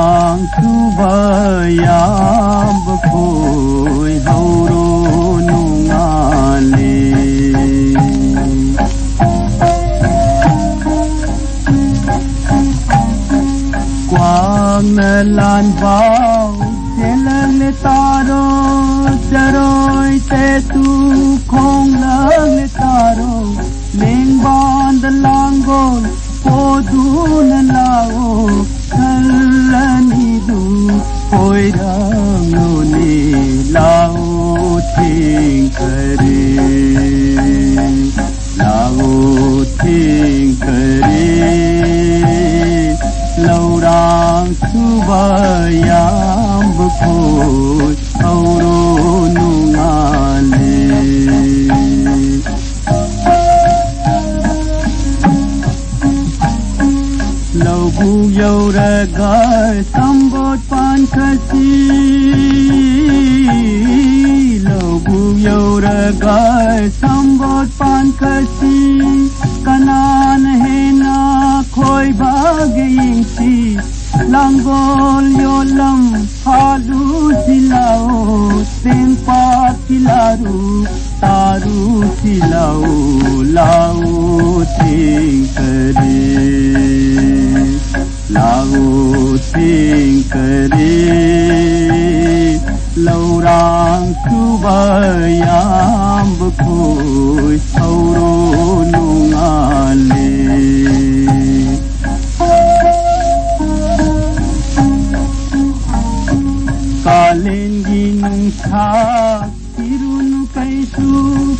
rang subayam bkhoi hauro nungale quang lan bao chelang le taro jaroi te tu khong lang le taro ling ban langol podun lao khalani du hoirang no ni lao thing kare laurang subayam bkhoi hauro nungale laubu yauraga sambot pan khasi laubu yauraga sambot pan khasi kanan hena khoi baging si langgol yolam halu silao tempa silaru taru silao lau ting kare laurang subayam bkhoi hauro nungale kalengi nungsa tirunu kaisu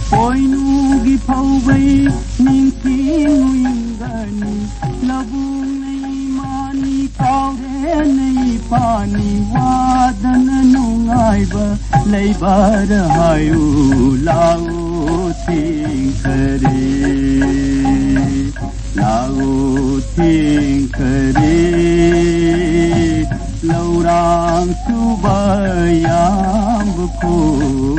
poinu gi phaubai ningki nuingani labung nei mani kaure nei pani wadan nungaiba leibar hayu lau ting kare laurang subayam bkhoi